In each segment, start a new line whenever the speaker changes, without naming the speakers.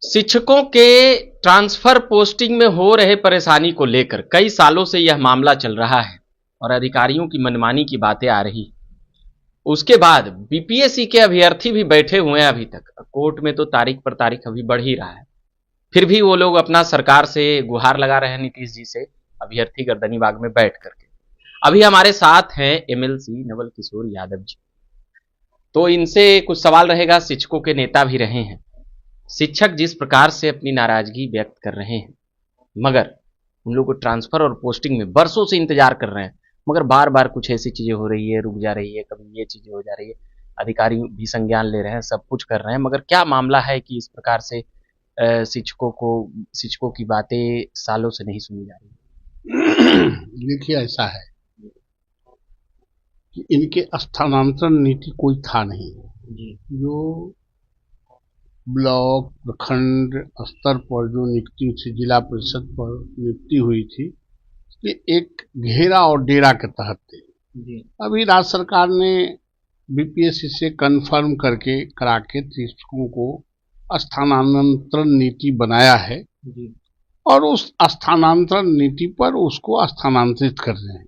शिक्षकों के transfer posting में हो रहे परेशानी को लेकर कई सालों से यह मामला चल रहा है और अधिकारियों की मनमानी की बातें आ रही। उसके बाद बीपीएससी के अभ्यर्थी भी बैठे हुए हैं अभी तक। कोर्ट में तो तारीख पर तारीख अभी बढ़ ही रहा है, फिर भी वो लोग अपना सरकार से गुहार लगा रहे हैं नीतीश जी से, अभ्यर्थी गर्दनी बाग में बैठ करके। अभी हमारे साथ हैं एमएलसी नवल किशोर यादव जी, तो इनसे कुछ सवाल रहेगा। शिक्षकों के नेता भी रहे हैं। शिक्षक जिस प्रकार से अपनी नाराजगी व्यक्त कर रहे हैं, मगर उन लोगों को ट्रांसफर और पोस्टिंग में बरसों से इंतजार कर रहे हैं, मगर बार बार कुछ ऐसी चीजें हो रही है, रुक जा रही है, कभी ये चीजें हो जा रही है, अधिकारी भी संज्ञान ले रहे हैं, सब कुछ कर रहे हैं, मगर क्या मामला है कि इस प्रकार से शिक्षकों की बातें सालों से नहीं सुनी जा रही।
देखिए, ऐसा है कि इनके स्थानांतरण नीति कोई था नहीं जी। जो ब्लॉक प्रखंड स्तर पर जो नियुक्ति थी, जिला परिषद पर नियुक्ति हुई थी, ये एक घेरा और डेरा के तहत थे। अभी राज्य सरकार ने बीपीएससी से कंफर्म करा के शिक्षकों को स्थानांतरण नीति बनाया है जी। और उस स्थानांतरण नीति पर उसको स्थानांतरित कर रहे हैं।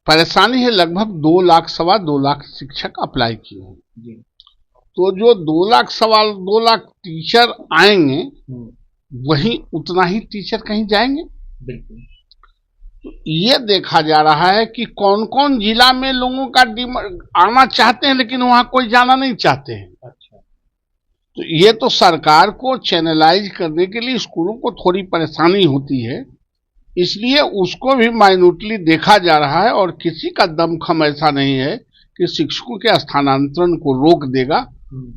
परेशानी है, लगभग 2 लाख सवा 2 लाख शिक्षक अप्लाई किए हैं, तो जो 2 लाख टीचर आएंगे, वही उतना ही टीचर कहीं जाएंगे। बिल्कुल। तो ये देखा जा रहा है कि कौन कौन जिला में लोगों का आना चाहते हैं, लेकिन वहां कोई जाना नहीं चाहते हैं। अच्छा। तो ये तो सरकार को चैनलाइज करने के लिए स्कूलों को थोड़ी परेशानी होती है, इसलिए उसको भी माइन्यूटली देखा जा रहा है। और किसी का दमखम ऐसा नहीं है कि शिक्षकों के स्थानांतरण को रोक देगा,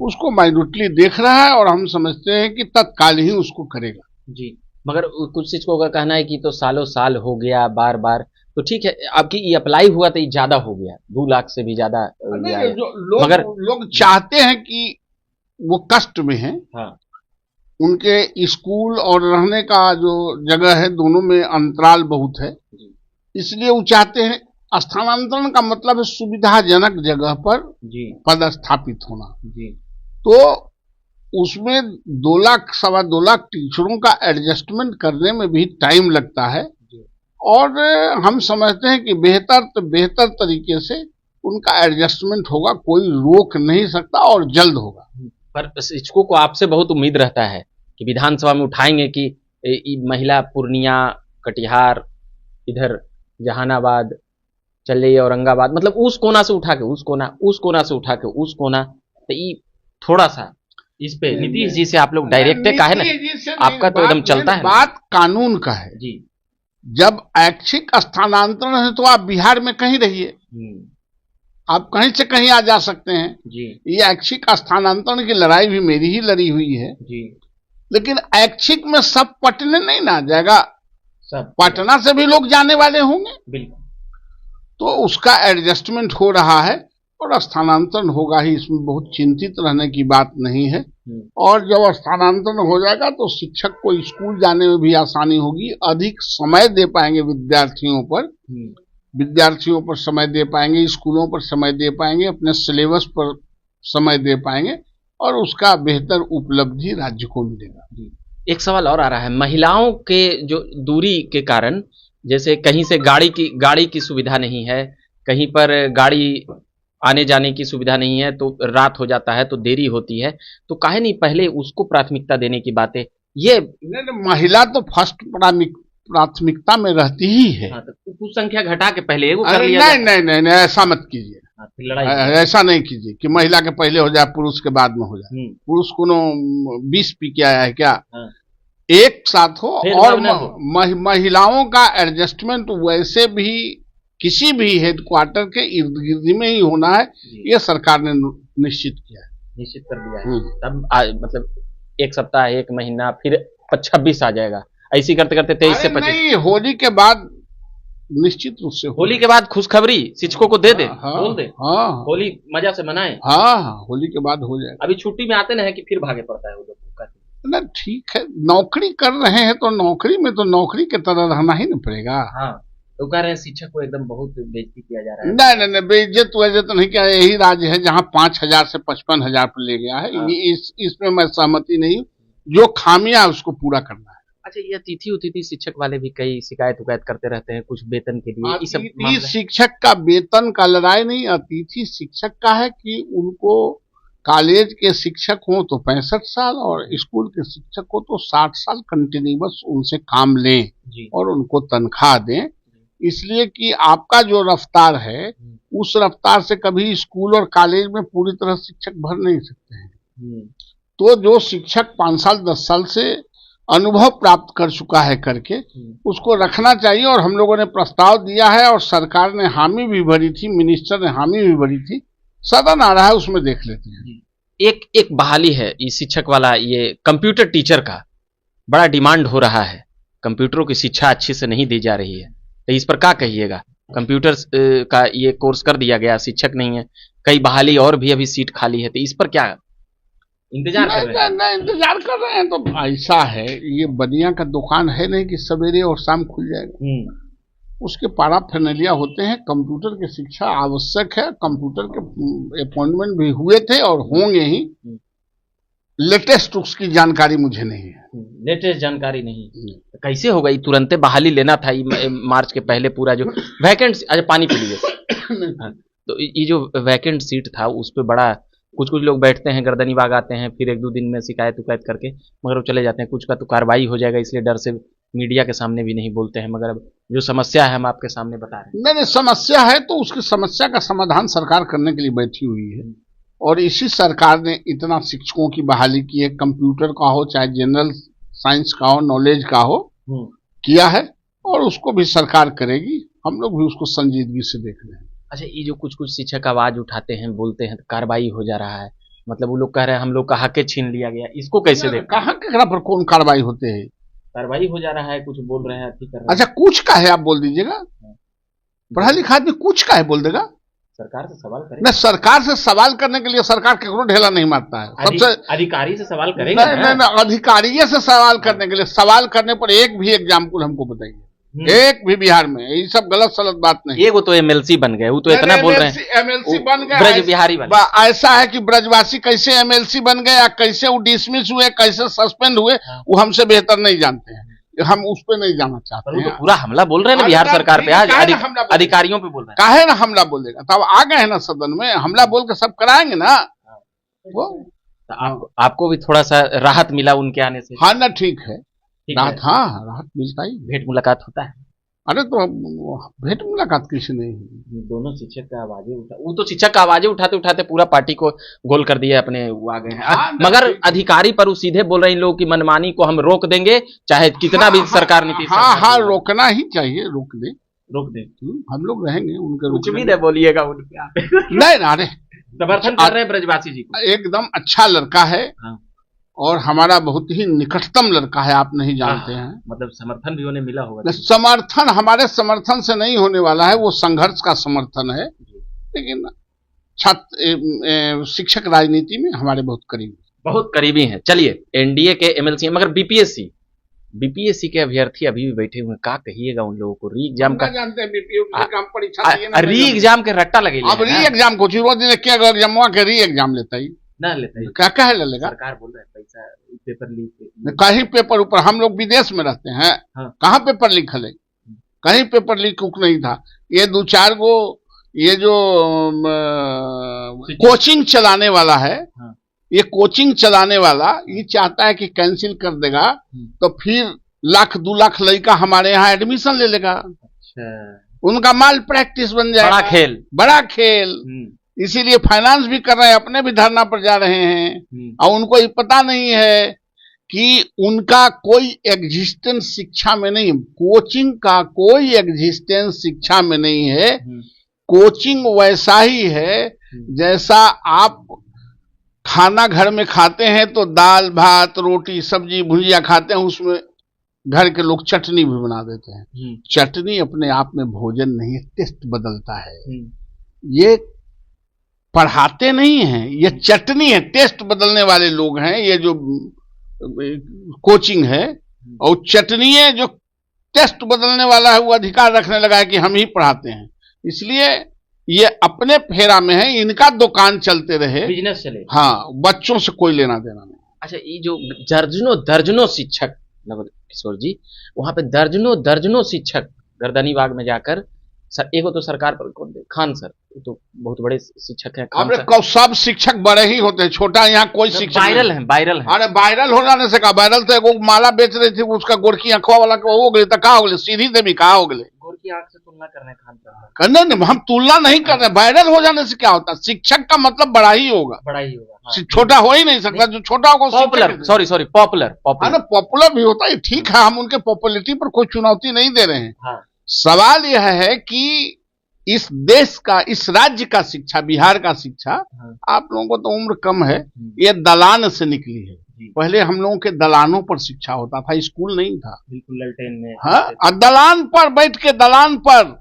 उसको माइन्यूटली देख रहा है और हम समझते हैं कि तत्काल ही उसको करेगा
जी। मगर कुछ शिक्षकों का कहना है कि तो सालों साल हो गया, बार बार, तो ठीक है, आपकी ये अप्लाई हुआ तो ये ज्यादा हो गया, 2 लाख से भी ज्यादा हो गया।
मगर लोग चाहते हैं कि वो कष्ट में है। हाँ। उनके स्कूल और रहने का जो जगह है, दोनों में अंतराल बहुत है, इसलिए वो चाहते हैं। स्थानांतरण का मतलब है सुविधाजनक जगह पर पदस्थापित होना जी। तो उसमें 2 लाख सवा 2 लाख टीचरों का एडजस्टमेंट करने में भी टाइम लगता है और हम समझते हैं कि बेहतर तरीके से उनका एडजस्टमेंट होगा, कोई रोक नहीं सकता और जल्द होगा।
पर शिक्षकों को आपसे बहुत उम्मीद रहता है कि विधानसभा में उठाएंगे कि महिला पूर्णिया, कटिहार, इधर जहानाबाद, चले औरंगाबाद, मतलब उस कोना से उठा के उस कोना, तो ये थोड़ा सा इस पे नीतीश जी से आप लोग डायरेक्ट है, काहे ना आपका तो एकदम चलता है।
बात कानून का है जी। जब ऐच्छिक स्थानांतरण है तो आप बिहार में कहीं रहिए, आप कहीं से कहीं आ जा सकते हैं जी। ये ऐच्छिक स्थानांतरण की लड़ाई भी मेरी ही लड़ी हुई है जी। लेकिन ऐच्छिक में सब पटने नहीं ना जाएगा, सब पटना से भी लोग जाने वाले होंगे, बिल्कुल। तो उसका एडजस्टमेंट हो रहा है और स्थानांतरण होगा ही, इसमें बहुत चिंतित रहने की बात नहीं है। और जब स्थानांतरण हो जाएगा तो शिक्षक को स्कूल जाने में भी आसानी होगी, अधिक समय दे पाएंगे विद्यार्थियों पर समय दे पाएंगे, स्कूलों पर समय दे पाएंगे, अपने सिलेबस पर समय दे पाएंगे और उसका बेहतर उपलब्धि राज्य को मिलेगा।
एक सवाल और आ रहा है, महिलाओं के जो दूरी के कारण, जैसे कहीं से गाड़ी की सुविधा नहीं है, कहीं पर गाड़ी आने जाने की सुविधा नहीं है, तो रात हो जाता है, तो देरी होती है, तो काहे नहीं पहले उसको प्राथमिकता देने की बातें। ये
महिला तो फर्स्ट प्राथमिकता में रहती ही है।
हाँ, तो कुछ संख्या घटा के पहले वो
कर लिया। नहीं, ऐसा मत कीजिए। ऐसा नहीं कीजिए कि महिला के पहले हो जाए, पुरुष के बाद में हो जाए। पुरुष को 20 पी के आया है क्या? हाँ। एक साथ हो और महिलाओं का एडजस्टमेंट वैसे भी किसी भी हेडक्वार्टर के इर्द गिर्द में ही होना है, ये सरकार ने निश्चित किया है,
निश्चित कर दिया है। तब मतलब 1 सप्ताह, 1 महीना, फिर 26 आ जाएगा, ऐसी करते करते 23 से 25।
नहीं, होली के बाद निश्चित रूप से,
होली के बाद खुशखबरी शिक्षकों को दे दे, बोल दे। हाँ, होली मजा से मनाए।
हाँ, होली के बाद हो जाएगा।
अभी छुट्टी में आते ना कि फिर भागे पड़ता है वो लोग।
ना, ठीक है, नौकरी कर रहे हैं तो नौकरी में तो नौकरी की तरह रहना ही न पड़ेगा।
हाँ, तो कह रहे हैं शिक्षक को एकदम बहुत बेइज्जती किया जा रहा है।
नहीं नहीं नहीं, बेइज्जत वैसे तो नहीं किया। यही राज्य है जहां 5,000 से 55,000 पर ले गया है। इसमें मैं सहमति नहीं। जो खामियां उसको पूरा करना है।
अच्छा, ये अतिथि उतिथि शिक्षक वाले भी कई शिकायत उकायत करते रहते हैं कुछ वेतन के लिए। ये सब
अतिथि शिक्षक का वेतन का लड़ाई नहीं, अतिथि शिक्षक का है कि उनको कॉलेज के शिक्षक हो तो 65 साल और स्कूल के शिक्षक हो तो 60 साल कंटिन्यूअस उनसे काम लें और उनको तनख्वाह दें। इसलिए कि आपका जो रफ्तार है उस रफ्तार से कभी स्कूल और कॉलेज में पूरी तरह शिक्षक भर नहीं सकते हैं। तो जो शिक्षक 5 साल 10 साल से अनुभव प्राप्त कर चुका है करके उसको रखना चाहिए। और हम लोगों ने प्रस्ताव दिया है और सरकार ने हामी भी भरी थी, मिनिस्टर ने हामी भी भरी थी। सदन आ रहा है, उसमें देख लेते हैं।
एक बहाली है ये शिक्षक वाला, ये कंप्यूटर टीचर का बड़ा डिमांड हो रहा है। कंप्यूटरों की शिक्षा अच्छी से नहीं दी जा रही है, तो इस पर क्या कहिएगा? कंप्यूटर का ये कोर्स कर दिया गया, शिक्षक नहीं है, कई बहाली और भी अभी सीट खाली है, तो इस पर क्या इंतजार कर रहे हैं?
नहीं, इंतजार कर रहे हैं। तो ऐसा है, ये बनिया का दुकान है नहीं कि सवेरे और शाम खुल जाएगा। उसके पैराफर्नेलिया होते हैं। कंप्यूटर की शिक्षा आवश्यक है। कंप्यूटर के अपॉइंटमेंट भी हुए थे और होंगे ही। लेटेस्ट उसकी जानकारी मुझे नहीं है।
लेटेस्ट जानकारी नहीं। तो कैसे होगा? तुरंत बहाली लेना था मार्च के पहले पूरा जो वैकेंट। अच्छा, पानी पी लीजिए। तो ये जो वैकेंट सीट था उस पर बड़ा कुछ लोग बैठते हैं, गर्दनी बाग आते हैं, फिर 1-2 दिन में शिकायत उकायत करके मगर वो चले जाते हैं। कुछ का तो कार्रवाई हो जाएगा, इसलिए डर से मीडिया के सामने भी नहीं बोलते हैं। मगर अब जो समस्या है हम आपके सामने बता रहे हैं।
नहीं, समस्या है तो उसकी समस्या का समाधान सरकार करने के लिए बैठी हुई है। और इसी सरकार ने इतना शिक्षकों की बहाली की है, कंप्यूटर का हो चाहे जनरल साइंस का हो, नॉलेज का हो, किया है। और उसको भी सरकार करेगी। हम लोग भी उसको संजीदगी से देख रहे हैं।
अच्छा, ये जो कुछ शिक्षक आवाज उठाते हैं, बोलते हैं, तो कार्रवाई हो जा रहा है, मतलब वो लोग कह रहे हैं हम लोग का हक छीन लिया गया, इसको कैसे देखें?
कहाँ केकरा पर कौन कार्रवाई होते हैं?
कार्रवाई हो जा रहा है, कुछ बोल रहे हैं, कर रहे हैं।
अच्छा, कुछ का है आप बोल दीजिएगा। पढ़ा लिखा आदमी कुछ का है बोल देगा।
सरकार से सवाल करें।
नहीं, सरकार से सवाल करने के लिए सरकार केकरो ढेला नहीं मारता है। सबसे
अधिकारी से सवाल करेंगे।
नहीं, अधिकारी से सवाल करने के लिए, सवाल करने पर एक भी एग्जाम्पल हमको बताइए, एक भी बिहार में। ये सब गलत सलत बात नहीं।
ये वो तो एमएलसी बन गए, वो तो इतना बोल रहे हैं
एमएलसी बन गए,
ब्रज बिहारी वाले।
ऐसा है कि ब्रजवासी कैसे एमएलसी बन गए या कैसे वो डिसमिस हुए, कैसे सस्पेंड हुए, वो हमसे बेहतर नहीं जानते हैं। हम उस पर नहीं जाना चाहते हैं।
तो पूरा हमला बोल रहे हैं ना बिहार सरकार पे, आज अधिकारियों पे बोल रहे हैं।
काहे ना हमला बोलेगा? तब आ गए हैं ना सदन में, हमला बोल के सब कराएंगे ना। वो
आपको भी थोड़ा सा राहत मिला उनके आने से?
हाँ ना, ठीक है, राहत। हाँ, राहत मिलता ही।
भेंट मुलाकात होता है?
अरे तो भेंट मुलाकात किसी नहीं।
दोनों शिक्षक का आवाजें वो तो शिक्षक का आवाजें उठाते उठाते पूरा पार्टी को गोल कर दिया अपने, वो आ गए हैं। मगर अधिकारी पर वो सीधे बोल रहे हैं लोग की मनमानी को हम रोक देंगे, चाहे कितना भी सरकार नीति।
हाँ, रोकना ही चाहिए। रोक दे। हम लोग रहेंगे उनके।
कुछ भी बोलिएगा उनके।
नहीं, अरे
समर्थन कर रहे हैं ब्रजवासी जी को।
एकदम अच्छा लड़का है और हमारा बहुत ही निकटतम लड़का है, आप नहीं जानते हैं।
मतलब समर्थन भी उन्हें मिला होगा?
समर्थन हमारे समर्थन से नहीं होने वाला है, वो संघर्ष का समर्थन है। लेकिन छात्र शिक्षक राजनीति में हमारे बहुत करीबी हैं।
चलिए, एनडीए के एमएलसी, मगर बीपीएससी के अभ्यर्थी अभी भी बैठे हुए, क्या कहिएगा उन लोगों को? री एग्जाम का
जानते हैं, परीक्षा
री एग्जाम के रट्टा लगे।
अब री एग्जाम को एग्जाम के री एग्जाम लेता ही
ना लेता है।
क्या है लेगा?
सरकार बोल रहा है पैसा पेपर लीक।
कहीं पेपर ऊपर, हम लोग विदेश में रहते हैं। कहाँ पेपर लीक है? कहीं पेपर लीक नहीं था। ये 2-4 गो ये जो कोचिंग चलाने वाला है, ये कोचिंग चलाने वाला ये चाहता है कि कैंसिल कर देगा तो फिर 1-2 लाख लड़का हमारे यहाँ एडमिशन ले लेगा। उनका माल प्रैक्टिस बन जाएगा। बड़ा खेल। इसीलिए फाइनेंस भी कर रहे हैं, अपने भी धरना पर जा रहे हैं। और उनको ये पता नहीं है कि उनका कोई एग्जिस्टेंस शिक्षा में नहीं, कोचिंग का कोई एग्जिस्टेंस शिक्षा में नहीं है। कोचिंग वैसा ही है जैसा आप खाना घर में खाते हैं तो दाल भात रोटी सब्जी भुजिया खाते हैं, उसमें घर के लोग चटनी भी बना देते हैं। चटनी अपने आप में भोजन नहीं है, टेस्ट बदलता है। ये पढ़ाते नहीं हैं, ये चटनी है, टेस्ट बदलने वाले लोग हैं ये जो कोचिंग है। और चटनी है जो टेस्ट बदलने वाला है वो अधिकार रखने लगा है कि हम ही पढ़ाते हैं। इसलिए ये अपने फेरा में है, इनका दुकान चलते रहे,
बिजनेस चले।
हाँ, बच्चों से कोई लेना देना नहीं।
अच्छा, ये जो दर्जनों दर्जनों शिक्षक नवल किशोर जी, वहां पे दर्जनों दर्जनों शिक्षक गर्दनी बाग में जाकर एक तो सरकार पर कौन दे, खान सर, वो तो बहुत बड़े शिक्षक हैं। खान सर
सब शिक्षक बड़े ही होते हैं, छोटा यहाँ कोई शिक्षक
वायरल है, वायरल है।
अरे वायरल हो जाने से कहा, वायरल तो वो माला बेच रही थी, उसका गोरखी आंखवा वाला हो गए, तो कहा हो गए, सीधी देवी कहा हो गए।
गोरखी आंख से तुलना करने खान सर
करने नहीं, हम तुलना नहीं कर रहे। वायरल हो जाने से क्या होता है, शिक्षक का मतलब बड़ा ही होगा,
बड़ा ही होगा, हाँ।
छोटा हो ही नहीं सकता, जो छोटा होगा
पॉपुलर, सॉरी पॉपुलर
पॉपुलर भी होता है, ठीक है, हम उनके पॉपुलरिटी पर कोई चुनौती नहीं दे रहे हैं।
हाँ।
सवाल यह है कि इस देश का, इस राज्य का शिक्षा, बिहार का शिक्षा,
हाँ।
आप लोगों को तो उम्र कम है, ये दलान से निकली है। पहले हम लोगों के दलानों पर शिक्षा होता था, स्कूल नहीं था,
बिल्कुल ललटेन में।
हाँ, दलान पर बैठ के, दलान पर,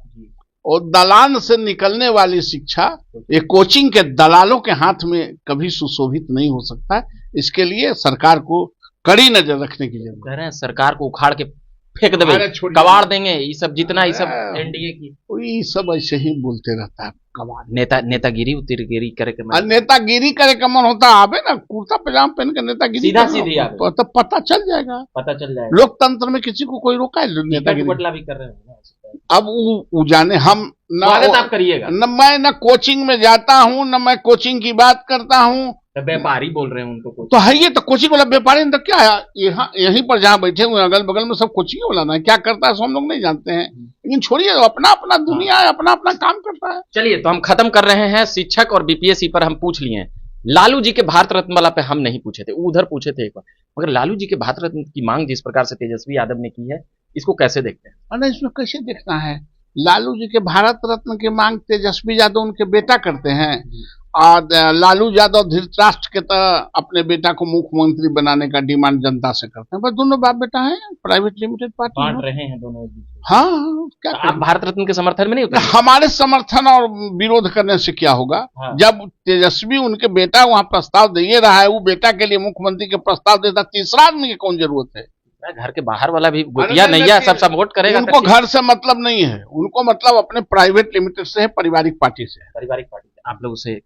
और दलान से निकलने वाली शिक्षा ये कोचिंग के दलालों के हाथ में कभी सुशोभित नहीं हो सकता है। इसके लिए सरकार को कड़ी नजर रखने की जरूरत है।
सरकार को उखाड़ के फेंक देंगे, कबाड़ देंगे, ये सब जितना, ये सब एनडीए की,
ये सब ऐसे ही बोलते रहता है, कबाड़।
नेतागिरी उतिरगिरी करे के मन,
नेतागिरी करे का मन होता, आवे ना कुर्ता पजामा पहन के नेतागिरी,
सीधा सीधी आवे,
तो पता चल जाएगा,
पता चल जाएगा।
लोकतंत्र में किसी को कोई रोका है? नेतागिरी
बटला भी कर रहे हैं।
अब वो जाने, हम
स्वागत आप करिएगा।
न मैं न कोचिंग में जाता हूँ, न मैं कोचिंग की बात करता हूँ,
तो व्यापारी बोल रहे हैं उनको,
तो है ये तो कोचिंग वाला व्यापारी, तो क्या है, यहाँ यहीं पर जहाँ बैठे हुए अगल बगल में सब कोचिंग वाला ना, क्या करता है सो हम लोग नहीं जानते हैं, लेकिन छोड़िए, अपना अपना दुनिया है, अपना अपना काम करता है।
चलिए, तो हम खत्म कर रहे हैं शिक्षक और बीपीएससी पर हम पूछ लिए हैं। लालू जी के भारत रत्न वाला पे हम नहीं पूछे थे, उधर पूछे थे एक बार, मगर लालू जी के भारत रत्न की मांग जिस प्रकार से तेजस्वी यादव ने की है, इसको कैसे देखते हैं?
अरे इसमें कैसे देखना है, लालू जी के भारत रत्न की मांग तेजस्वी यादव उनके बेटा करते हैं, और लालू यादव धृतराष्ट्र के तरह अपने बेटा को मुख्यमंत्री बनाने का डिमांड जनता से करते हैं। बस दोनों बाप बेटा हैं, प्राइवेट लिमिटेड पार्टी
बांट रहे हैं दोनों।
हाँ, क्या
आप भारत रत्न के समर्थन में नहीं होते?
हमारे समर्थन और विरोध करने से क्या होगा?
हाँ।
जब तेजस्वी उनके बेटा वहां प्रस्ताव दे रहा है, वो बेटा के लिए मुख्यमंत्री के प्रस्ताव देता, तीसरा आदमी की कौन जरूरत है?
घर के बाहर वाला भी गोतिया नैया सब सपोर्ट करेगा।
उनको घर से मतलब नहीं है, उनको मतलब अपने प्राइवेट लिमिटेड से है, पारिवारिक पार्टी से है।
पारिवारिक पार्टी से आप लोग उसे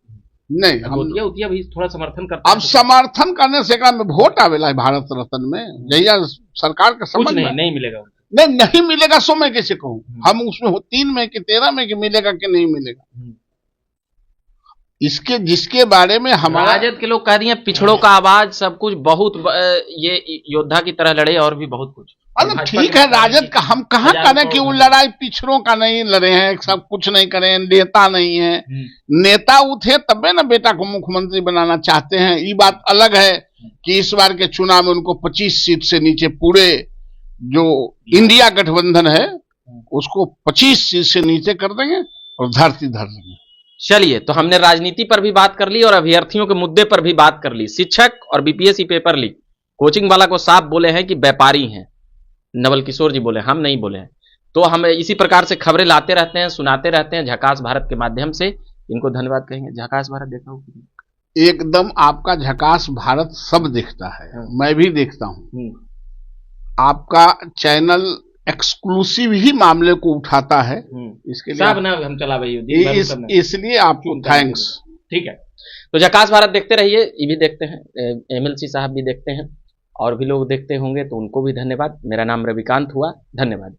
नहीं,
गोतिया उतिया भी थोड़ा समर्थन करते
अब समर्थन करने से में वोट आवेला है भारत रत्न में, जहिया सरकार का
कुछ नहीं मिलेगा,
नहीं मिलेगा, सो मैं कैसे कहूँ, हम उसमें 3 में कि 13 में कि मिलेगा कि नहीं मिलेगा, इसके जिसके बारे में हमारा
राजद के लोग कह दिए पिछड़ों का आवाज, सब कुछ बहुत, ये योद्धा की तरह लड़े और भी बहुत कुछ।
ठीक है, राजद का हम कहाँ करें कि वो लड़ाई पिछड़ों का नहीं लड़े हैं, सब कुछ नहीं करे, नेता नहीं है, नेता उठे तबे ना बेटा को मुख्यमंत्री बनाना चाहते हैं। ये बात अलग है कि इस बार के चुनाव में उनको 25 सीट से नीचे, पूरे जो इंडिया गठबंधन है उसको 25 सीट से नीचे कर देंगे और धरती धर देंगे।
चलिए, तो हमने राजनीति पर भी बात कर ली और अभ्यर्थियों के मुद्दे पर भी बात कर ली। शिक्षक और बीपीएससी पेपर लीक, कोचिंग वाला को साफ बोले हैं कि व्यापारी हैं, नवल किशोर जी बोले, हम नहीं बोले हैं। तो हम इसी प्रकार से खबरें लाते रहते हैं, सुनाते रहते हैं झकास भारत के माध्यम से। इनको धन्यवाद कहेंगे। झकास भारत देखा हो?
एकदम, आपका झकास भारत सब देखता है, मैं भी देखता हूँ। आपका चैनल एक्सक्लूसिव ही मामले को उठाता है, इसके लिए
सब ना हम चला भाई,
इसलिए आपको थैंक्स।
ठीक है, तो झकास भारत देखते रहिए, ये भी देखते हैं, एमएलसी साहब भी देखते हैं और भी लोग देखते होंगे, तो उनको भी धन्यवाद। मेरा नाम रविकांत हुआ, धन्यवाद।